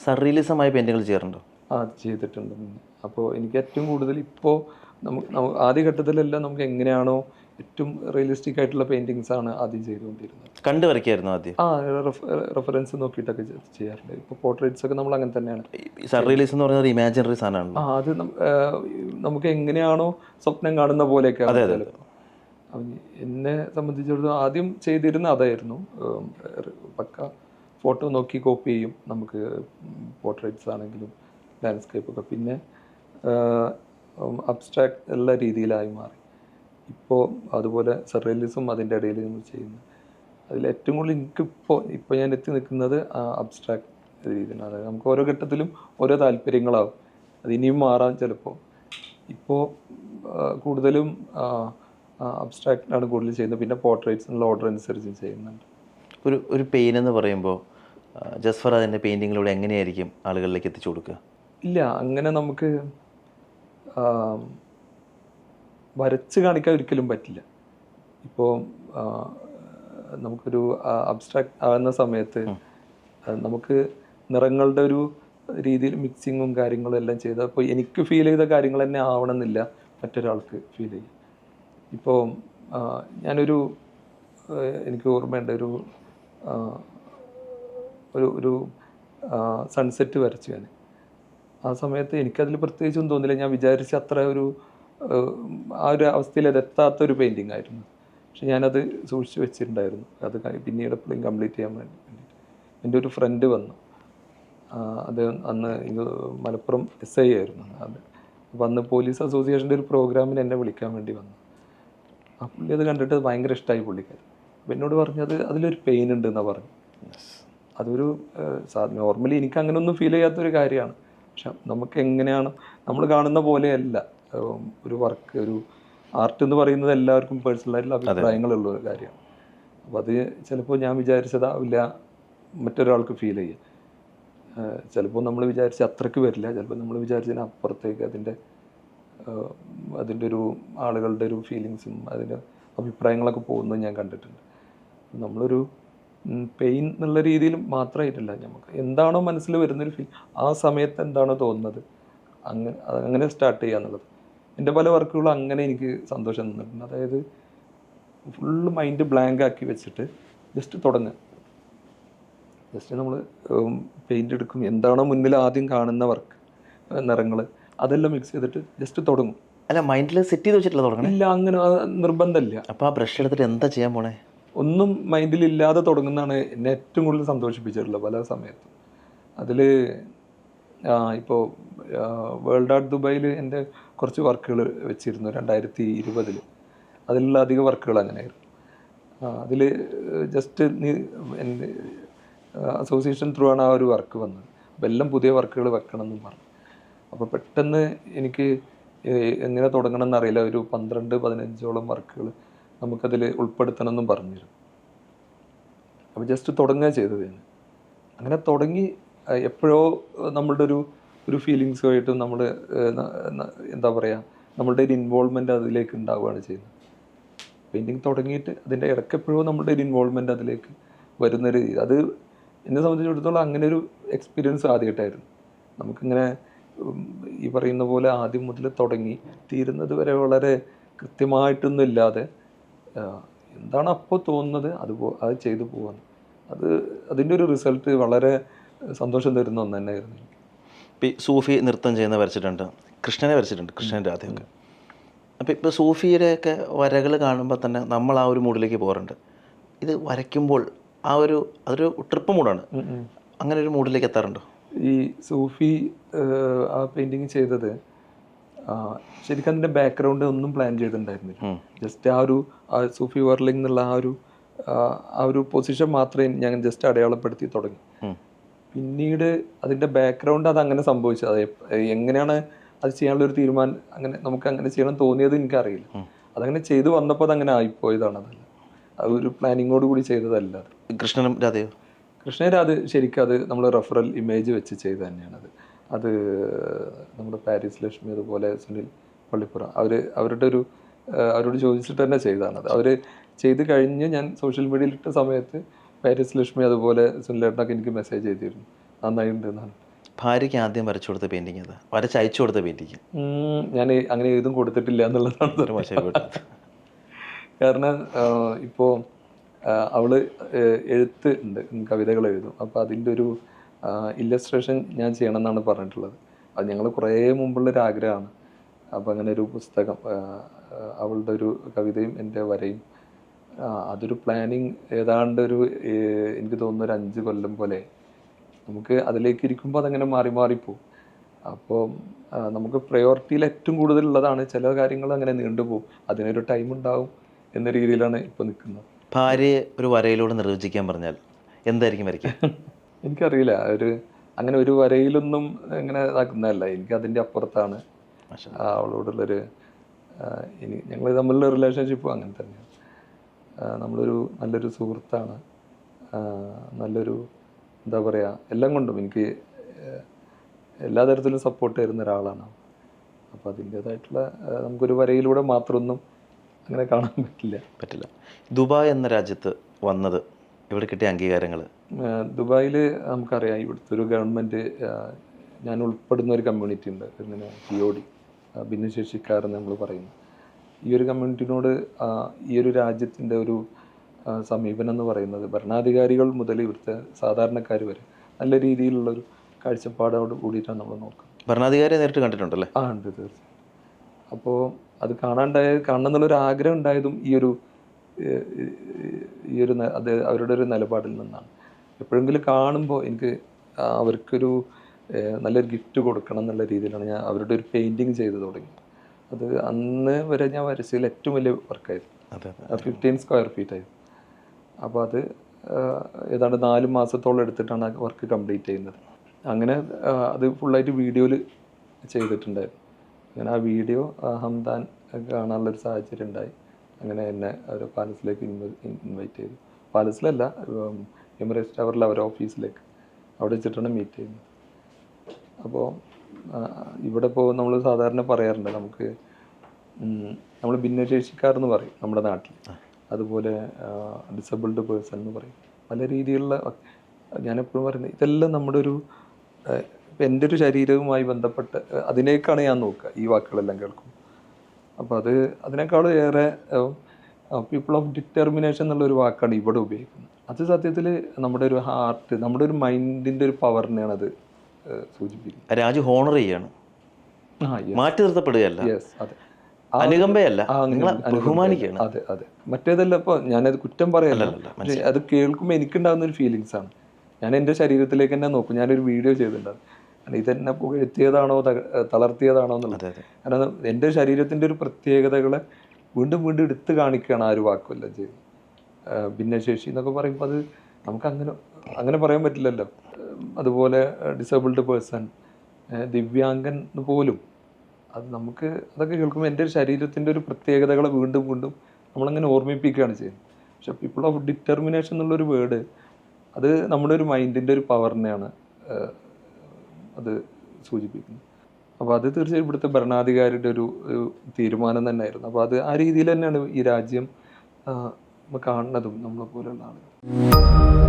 സർറിയലിസമായ പെയിൻറ്റുകൾ ചെയ്യാറുണ്ടോ? ചെയ്തിട്ടുണ്ട്. അപ്പോൾ എനിക്ക് ഏറ്റവും കൂടുതൽ ഇപ്പോൾ ആദ്യഘട്ടത്തിലെല്ലാം നമുക്ക് എങ്ങനെയാണോ ഏറ്റവും റിയലിസ്റ്റിക് ആയിട്ടുള്ള പെയിൻറ്റിങ്സ് ആണ് ആദ്യം ചെയ്തുകൊണ്ടിരുന്നത്. കണ്ടു വരയ്ക്കായിരുന്നു ആദ്യം? റെഫറൻസ് നോക്കിയിട്ടൊക്കെ ചെയ്യാറുണ്ട്. ഇപ്പോൾ പോർട്രേറ്റ്സ് ഒക്കെ നമ്മൾ അങ്ങനെ തന്നെയാണ്. സർറിയലിസം എന്ന് പറയുന്നത് ഇമാജിനറി സാധനമാണ്. അത് നമുക്ക് എങ്ങനെയാണോ സ്വപ്നം കാണുന്ന പോലെയൊക്കെ. എന്നെ സംബന്ധിച്ചിടത്തോളം ആദ്യം ചെയ്തിരുന്ന അതായിരുന്നു. പക്ക ഫോട്ടോ നോക്കി കോപ്പി ചെയ്യും നമുക്ക്, പോർട്രേറ്റ്സ് ആണെങ്കിലും ലാൻഡ്സ്കേപ്പൊക്കെ. പിന്നെ അബ്സ്ട്രാക്ട് ഉള്ള രീതിയിലായി മാറി. ഇപ്പോൾ അതുപോലെ സർറിയലിസം അതിൻ്റെ ഇടയിൽ നമ്മൾ ചെയ്യുന്നത്. അതിൽ ഏറ്റവും കൂടുതൽ ഇപ്പോൾ ഞാൻ എത്തി നിൽക്കുന്നത് അബ്സ്ട്രാക്ട് രീതിയിലാണ്. അതായത് നമുക്ക് ഓരോ ഘട്ടത്തിലും ഓരോ താല്പര്യങ്ങളാവും, അത് ഇനിയും മാറാൻ ചിലപ്പോൾ. ഇപ്പോൾ കൂടുതലും അബ്സ്ട്രാക്റ്റാണ് കൂടുതൽ ചെയ്യുന്നത്. പിന്നെ പോർട്രേറ്റ്സിനുള്ള ഓർഡർ അനുസരിച്ച് ചെയ്യുന്നുണ്ട്. ഒരു പെയിൻ എന്ന് പറയുമ്പോൾ ജസ്ഫർ അതിൻ്റെ പെയിൻറ്റിങ്ങിലൂടെ എങ്ങനെയായിരിക്കും ആളുകളിലേക്ക് എത്തിച്ചു കൊടുക്കുക? ഇല്ല, അങ്ങനെ നമുക്ക് വരച്ച് കാണിക്കാൻ ഒരിക്കലും പറ്റില്ല. ഇപ്പോൾ നമുക്കൊരു അബ്സ്ട്രാക്ട് ആകുന്ന സമയത്ത് നമുക്ക് നിറങ്ങളുടെ ഒരു രീതിയിൽ മിക്സിങ്ങും കാര്യങ്ങളും എല്ലാം ചെയ്താൽ ഇപ്പോൾ എനിക്ക് ഫീൽ ചെയ്ത കാര്യങ്ങൾ തന്നെ ആവണമെന്നില്ല മറ്റൊരാൾക്ക് ഫീൽ ചെയ്യും. ഇപ്പോൾ എനിക്ക് ഓർമ്മയുണ്ട്, ഒരു സൺസെറ്റ് വരച്ചു ഞാൻ. ആ സമയത്ത് എനിക്കതിൽ പ്രത്യേകിച്ചൊന്നും തോന്നില്ല. ഞാൻ വിചാരിച്ച അത്ര ആ ഒരു അവസ്ഥയിൽ അത് എത്താത്തൊരു പെയിൻറ്റിങ് ആയിരുന്നു. പക്ഷെ ഞാനത് സൂക്ഷിച്ച് വെച്ചിട്ടുണ്ടായിരുന്നു. അത് പിന്നീട് എപ്പോഴും കംപ്ലീറ്റ് ചെയ്യാൻ വേണ്ടിയിട്ട് എൻ്റെ ഒരു ഫ്രണ്ട് വന്നു. അത് അന്ന് മലപ്പുറം SI ആയിരുന്നു. അപ്പോൾ അന്ന് പോലീസ് അസോസിയേഷൻ്റെ ഒരു പ്രോഗ്രാമിന് എന്നെ വിളിക്കാൻ വേണ്ടി വന്നു. ആ പുള്ളി അത് കണ്ടിട്ട് ഭയങ്കര ഇഷ്ടമായി പുള്ളിക്കാരൻ. അപ്പോൾ എന്നോട് പറഞ്ഞത് അതിലൊരു പെയിൻ ഉണ്ട് എന്നാണ് പറഞ്ഞു. അതൊരു നോർമലി എനിക്ക് അങ്ങനെയൊന്നും ഫീൽ ചെയ്യാത്തൊരു കാര്യമാണ്. പക്ഷെ നമുക്ക് എങ്ങനെയാണ് നമ്മൾ കാണുന്ന പോലെയല്ല ഒരു വർക്ക്, ഒരു ആർട്ട് എന്ന് പറയുന്നത് എല്ലാവർക്കും പേഴ്സണലായിട്ടുള്ള അഭിപ്രായങ്ങളുള്ള ഒരു കാര്യമാണ്. അപ്പോൾ അത് ചിലപ്പോൾ ഞാൻ വിചാരിച്ചതാവില്ല മറ്റൊരാൾക്ക് ഫീൽ ചെയ്യുക. ചിലപ്പോൾ നമ്മൾ വിചാരിച്ച അത്രയ്ക്ക് വരില്ല, ചിലപ്പോൾ നമ്മൾ വിചാരിച്ചതിന് അപ്പുറത്തേക്ക് അതിൻ്റെ ഒരു ആളുകളുടെ ഒരു ഫീലിങ്സും അതിൻ്റെ അഭിപ്രായങ്ങളൊക്കെ പോകുന്നത് ഞാൻ കണ്ടിട്ടുണ്ട്. നമ്മളൊരു പെയിൻ എന്നുള്ള രീതിയിൽ മാത്രമായിട്ടില്ല, നമുക്ക് എന്താണോ മനസ്സിൽ വരുന്നൊരു ഫീൽ, ആ സമയത്ത് എന്താണോ തോന്നുന്നത് അങ്ങനെ സ്റ്റാർട്ട് ചെയ്യുക എന്നുള്ളത്. എൻ്റെ പല വർക്കുകളും അങ്ങനെ എനിക്ക് സന്തോഷം തന്നിട്ടുണ്ട്. അതായത് ഫുള്ള് മൈൻഡ് ബ്ലാങ്ക് ആക്കി വെച്ചിട്ട് ജസ്റ്റ് തുടങ്ങുക. ജസ്റ്റ് നമ്മൾ പെയിൻ്റ് എടുക്കും, എന്താണോ മുന്നിൽ ആദ്യം കാണുന്ന വർക്ക്, നിറങ്ങൾ അതെല്ലാം മിക്സ് ചെയ്തിട്ട് ജസ്റ്റ് തുടങ്ങും. അല്ല, മൈൻഡിൽ സെറ്റ് ചെയ്ത് വെച്ചിട്ടില്ല തുടങ്ങണം? ഇല്ല, അങ്ങനെ നിർബന്ധമില്ല. അപ്പോൾ ആ ബ്രഷ് എടുത്തിട്ട് എന്താ ചെയ്യാൻ പോണേ? ഒന്നും മൈൻഡിലില്ലാതെ തുടങ്ങുന്നതാണ് എന്നെ ഏറ്റവും കൂടുതൽ സന്തോഷിപ്പിച്ചിട്ടുള്ളത് പല സമയത്തും. അതിൽ ഇപ്പോൾ വേൾഡ് ആർട്ട് ദുബായിൽ എൻ്റെ കുറച്ച് വർക്കുകൾ വെച്ചിരുന്നു 2020. അതിലുള്ള അധിക വർക്കുകൾ അങ്ങനെയായിരുന്നു. അതിൽ ജസ്റ്റ് അസോസിയേഷൻ ത്രൂ ആണ് ആ ഒരു വർക്ക് വന്നത്. അപ്പോൾ എല്ലാം പുതിയ വർക്കുകൾ വെക്കണം എന്നും പറഞ്ഞു. അപ്പോൾ പെട്ടെന്ന് എനിക്ക് എങ്ങനെ തുടങ്ങണം എന്നറിയില്ല. ഒരു 12-15ഓളം വർക്കുകൾ നമുക്കതിൽ ഉൾപ്പെടുത്തണമെന്നും പറഞ്ഞിരുന്നു. അപ്പോൾ ജസ്റ്റ് തുടങ്ങുക ചെയ്തത് ഞാൻ. അങ്ങനെ തുടങ്ങി എപ്പോഴോ നമ്മളുടെ ഒരു ഫീലിങ്സുമായിട്ടും നമ്മൾ എന്താ പറയുക, നമ്മളുടെ ഒരു ഇൻവോൾവ്മെൻറ്റ് അതിലേക്ക് ഉണ്ടാവുകയാണ് ചെയ്യുന്നത്. പെയിൻറ്റിങ് തുടങ്ങിയിട്ട് അതിൻ്റെ ഇടയ്ക്കെപ്പോഴോ നമ്മളുടെ ഒരു ഇൻവോൾവ്മെൻറ്റ് അതിലേക്ക് വരുന്നൊരു, അത് എന്നെ സംബന്ധിച്ചിടത്തോളം അങ്ങനെ ഒരു എക്സ്പീരിയൻസ് ആദ്യമായിട്ടായിരുന്നു. നമുക്കിങ്ങനെ ഈ പറയുന്ന പോലെ ആദ്യം മുതൽ തുടങ്ങി തീരുന്നത് വരെ വളരെ കൃത്യമായിട്ടൊന്നും ഇല്ലാതെ എന്താണ് അപ്പോൾ തോന്നുന്നത് അത് ചെയ്തു പോകാൻ, അതിൻ്റെ ഒരു റിസൾട്ട് വളരെ സന്തോഷം തരുന്ന ഒന്ന് തന്നെയായിരുന്നു. ഇപ്പോൾ സൂഫി നൃത്തം ചെയ്യുന്ന വരച്ചിട്ടുണ്ട്, കൃഷ്ണനെ വരച്ചിട്ടുണ്ട്, കൃഷ്ണൻ്റെ ആദ്യമൊക്കെ. അപ്പോൾ ഇപ്പോൾ സൂഫിയുടെയൊക്കെ വരകൾ കാണുമ്പോൾ തന്നെ നമ്മൾ ആ ഒരു മൂഡിലേക്ക് പോകാറുണ്ട്. ഇത് വരയ്ക്കുമ്പോൾ അതൊരു ട്രിപ്പ് മൂഡാണ്, അങ്ങനെ ഒരു മൂഡിലേക്ക് എത്താറുണ്ടോ? ഈ സൂഫി ആ പെയിൻറ്റിങ് ചെയ്തത് ശരിക്കും അതിൻ്റെ ബാക്ക്ഗ്രൗണ്ട് ഒന്നും പ്ലാൻ ചെയ്തിട്ടുണ്ടായിരുന്നില്ല. ജസ്റ്റ് ആ സൂഫി വർലിംഗ് എന്നുള്ള ആ ഒരു പൊസിഷൻ മാത്രമേ ഞാൻ ജസ്റ്റ് അടയാളപ്പെടുത്തി തുടങ്ങി. പിന്നീട് അതിൻ്റെ ബാക്ക്ഗ്രൗണ്ട് അതങ്ങനെ സംഭവിച്ചത്. എങ്ങനെയാണ് അത് ചെയ്യാനുള്ളൊരു തീരുമാനം, നമുക്ക് അങ്ങനെ ചെയ്യണം തോന്നിയത് എനിക്കറിയില്ല. അതങ്ങനെ ചെയ്തു വന്നപ്പോൾ അതങ്ങനെ ആയിപ്പോയതാണ്. അതൊരു പ്ലാനിങ്ങോട് കൂടി ചെയ്തതല്ല. കൃഷ്ണനും രാധയോ? കൃഷ്ണരാധ ശരിക്കും അത് നമ്മൾ റെഫറൽ ഇമേജ് വെച്ച് ചെയ്ത് തന്നെയാണത്. അത് നമ്മുടെ പാരീസ് ലക്ഷ്മി അതുപോലെ സുനിൽ പള്ളിപ്പുറം അവരോട് ചോദിച്ചിട്ട് തന്നെ ചെയ്തതാണത്. അവർ ചെയ്ത് കഴിഞ്ഞ് ഞാൻ സോഷ്യൽ മീഡിയയിൽ ഇട്ട സമയത്ത് പാരീസ് ലക്ഷ്മി അതുപോലെ സുനിലേട്ടനൊക്കെ എനിക്ക് മെസ്സേജ് ചെയ്തിരുന്നു, നന്നായിട്ടുണ്ട് എന്നാണ്. ഭാര്യയ്ക്ക് ആദ്യം വരച്ചു കൊടുത്ത പെയിൻറ്റിങ് അത് വരച്ച് അയച്ചു കൊടുത്ത പെയിൻറ്റിങ് ഞാൻ അങ്ങനെ ഏതും കൊടുത്തിട്ടില്ല എന്നുള്ളതാണ് ഒരു മോശമായിട്ട് കാരണം ഇപ്പോൾ അവള് എഴുത്ത് ഉണ്ട്, കവിതകൾ എഴുതും. അപ്പോൾ അതിൻ്റെ ഒരു ഇല്ലസ്ട്രേഷൻ ഞാൻ ചെയ്യണം എന്നാണ് പറഞ്ഞിട്ടുള്ളത്. അത് ഞങ്ങൾ കുറേ മുമ്പുള്ളൊരു ആഗ്രഹമാണ്. അപ്പോൾ അങ്ങനെ ഒരു പുസ്തകം, അവളുടെ ഒരു കവിതയും എൻ്റെ വരയും, അതൊരു പ്ലാനിങ് ഏതാണ്ട് ഒരു എനിക്ക് തോന്നുന്നു ഒരു 5 കൊല്ലം പോലെ. നമുക്ക് അതിലേക്ക് ഇരിക്കുമ്പോൾ അതങ്ങനെ മാറിപ്പോവും. അപ്പോൾ നമുക്ക് പ്രയോറിറ്റിയിൽ ഏറ്റവും കൂടുതലുള്ളതാണ്. ചില കാര്യങ്ങൾ അങ്ങനെ നീണ്ടുപോകും, അതിനൊരു ടൈം ഉണ്ടാവും എന്ന രീതിയിലാണ് ഇപ്പോൾ നിൽക്കുന്നത്. ഭാര്യയെ ഒരു വരയിലൂടെ നിർവചിക്കാൻ പറഞ്ഞാൽ എന്തായിരിക്കും വരയ്ക്കുക? എനിക്കറിയില്ല, അങ്ങനെ ഒരു വരയിലൊന്നും ഇങ്ങനെ ഇതാക്കുന്നതല്ല. എനിക്ക് അതിൻ്റെ അപ്പുറത്താണ് അവളോടുള്ളൊരു ഞങ്ങൾ തമ്മിലുള്ള റിലേഷൻഷിപ്പും അങ്ങനെ തന്നെയാണ്. നമ്മളൊരു നല്ലൊരു സുഹൃത്താണ്, നല്ലൊരു എന്താ പറയുക, എല്ലാം കൊണ്ടും എനിക്ക് എല്ലാ തരത്തിലും സപ്പോർട്ട് തരുന്ന ഒരാളാണ്. അപ്പോൾ അതിൻ്റേതായിട്ടുള്ള നമുക്കൊരു വരയിലൂടെ മാത്രമൊന്നും അങ്ങനെ കാണാൻ പറ്റില്ല. ദുബായ് എന്ന രാജ്യത്ത് വന്നത് ഇവിടെ കിട്ടിയ അംഗീകാരങ്ങൾ? ദുബായിൽ നമുക്കറിയാം, ഇവിടുത്തെ ഒരു ഗവൺമെൻറ്, ഞാൻ ഉൾപ്പെടുന്ന ഒരു കമ്മ്യൂണിറ്റി ഉണ്ട്, ഇങ്ങനെ POD, ഭിന്നശേഷിക്കാരെന്ന് നമ്മൾ പറയുന്നു. ഈ ഒരു കമ്മ്യൂണിറ്റിനോട് ഈ ഒരു രാജ്യത്തിൻ്റെ ഒരു സമീപനം എന്ന് പറയുന്നത് ഭരണാധികാരികൾ മുതൽ ഇവിടുത്തെ സാധാരണക്കാർ വരെ നല്ല രീതിയിലുള്ളൊരു കാഴ്ചപ്പാടോട് കൂടിയിട്ടാണ് നമ്മൾ നോക്കുന്നത്. ഭരണാധികാരിയെ നേരിട്ട് കണ്ടിട്ടുണ്ടല്ലേ? ഉണ്ട്, തീർച്ചയായും. അപ്പോൾ അത് കാണണം എന്നുള്ളൊരു ആഗ്രഹം ഉണ്ടായതും ഈ ഒരു അത് അവരുടെ ഒരു നിലപാടിൽ നിന്നാണ്. എപ്പോഴെങ്കിലും കാണുമ്പോൾ എനിക്ക് അവർക്കൊരു നല്ലൊരു ഗിഫ്റ്റ് കൊടുക്കണം എന്നുള്ള രീതിയിലാണ് ഞാൻ അവരുടെ ഒരു പെയിൻറ്റിങ് ചെയ്ത് തുടങ്ങി. അത് അന്ന് വരെ ഞാൻ വരച്ചതിൽ ഏറ്റവും വലിയ വർക്കായിരുന്നു. 15 സ്ക്വയർ ഫീറ്റ് ആയിരുന്നു. അപ്പോൾ അത് ഏതാണ്ട് 4 മാസത്തോളം എടുത്തിട്ടാണ് ആ വർക്ക് കംപ്ലീറ്റ് ചെയ്യുന്നത്. അങ്ങനെ അത് ഫുള്ളായിട്ട് വീഡിയോയിൽ ചെയ്തിട്ടുണ്ടായിരുന്നു. അങ്ങനെ ആ വീഡിയോ ഹംദാൻ കാണാനുള്ളൊരു സാഹചര്യം ഉണ്ടായി. അങ്ങനെ എന്നെ ഒരു പാലസിലേക്ക് ഇൻവൈറ്റ് ചെയ്തു. പാലസിലല്ല, എമിറേറ്റ്സ് ടവറിൽ അവരുടെ ഓഫീസിലേക്ക്, അവിടെ വെച്ചിട്ടാണ് മീറ്റ് ചെയ്യുന്നത്. അപ്പോൾ ഇവിടെ ഇപ്പോൾ നമ്മൾ സാധാരണ പറയാറുണ്ട്, നമ്മൾ ഭിന്നശേഷിക്കാരെന്ന് പറയും നമ്മുടെ നാട്ടിൽ, അതുപോലെ ഡിസബിൾഡ് പേഴ്സൺ എന്ന് പറയും. പല രീതിയിലുള്ള, ഞാനെപ്പോഴും പറയുന്നത് ഇതെല്ലാം നമ്മുടെ ഒരു ഇപ്പം എൻ്റെ ഒരു ശരീരവുമായി ബന്ധപ്പെട്ട് അതിനേക്കാണ് ഞാൻ നോക്കുക ഈ വാക്കുകളെല്ലാം കേൾക്കും. അപ്പോൾ അതിനേക്കാളും ഏറെ പീപ്പിൾ ഓഫ് ഡിറ്റർമിനേഷൻ എന്നുള്ളൊരു വാക്കാണ് ഇവിടെ ഉപയോഗിക്കുന്നത്. അത് സത്യത്തിൽ നമ്മുടെ ഒരു ഹാർട്ട്, നമ്മുടെ ഒരു മൈൻഡിൻ്റെ ഒരു പവറിനെയാണ് അത് സൂചിപ്പിക്കുന്നത്. രാജു ഹോണർ ചെയ്യാണ്, മാറ്റി നിർത്തപ്പെടുകയല്ല, അനുകമ്പയല്ല, ബഹുമാനിക്കുകയാണ്. അതെ. മറ്റേതല്ല, ഇപ്പോൾ ഞാനത് കുറ്റം പറയല്ല, പക്ഷേ അത് കേൾക്കുമ്പോൾ എനിക്കുണ്ടാകുന്ന ഒരു ഫീലിങ്സ് ആണ്. ഞാൻ എൻ്റെ ശരീരത്തിലേക്ക് തന്നെ നോക്കും. ഞാനൊരു വീഡിയോ ചെയ്തിട്ടുണ്ടാകും, ഇതെന്നെ പുകഴ്ത്തിയതാണോ തളർത്തിയതാണോ എന്നുള്ളത്. കാരണം എൻ്റെ ശരീരത്തിൻ്റെ ഒരു പ്രത്യേകതകളെ വീണ്ടും വീണ്ടും എടുത്ത് കാണിക്കുകയാണ് ആ ഒരു വാക്കുമല്ല ചെയ്ത്. ഭിന്നശേഷി എന്നൊക്കെ പറയുമ്പോൾ അത് നമുക്ക് അങ്ങനെ പറയാൻ പറ്റില്ലല്ലോ. അതുപോലെ ഡിസേബിൾഡ് പേഴ്സൺ, ദിവ്യാംഗൻ പോലും, അത് അതൊക്കെ കേൾക്കുമ്പോൾ എൻ്റെ ഒരു ശരീരത്തിൻ്റെ ഒരു പ്രത്യേകതകളെ വീണ്ടും വീണ്ടും നമ്മളങ്ങനെ ഓർമ്മിപ്പിക്കുകയാണ് ചെയ്യുന്നത്. പക്ഷെ പീപ്പിൾ ഓഫ് ഡിറ്റർമിനേഷൻ എന്നുള്ളൊരു വേർഡ്, അത് നമ്മുടെ ഒരു മൈൻഡിൻ്റെ ഒരു പവറിനെയാണ് അത് സൂചിപ്പിക്കുന്നത്. അപ്പോൾ അത് തീർച്ചയായും ഇവിടുത്തെ ഭരണാധികാരിയുടെ ഒരു തീരുമാനം തന്നെയായിരുന്നു. അപ്പോൾ അത് ആ രീതിയിൽ തന്നെയാണ് ഈ രാജ്യം കാണുന്നതും നമ്മളെ പോലെയുള്ള ആളുകൾ.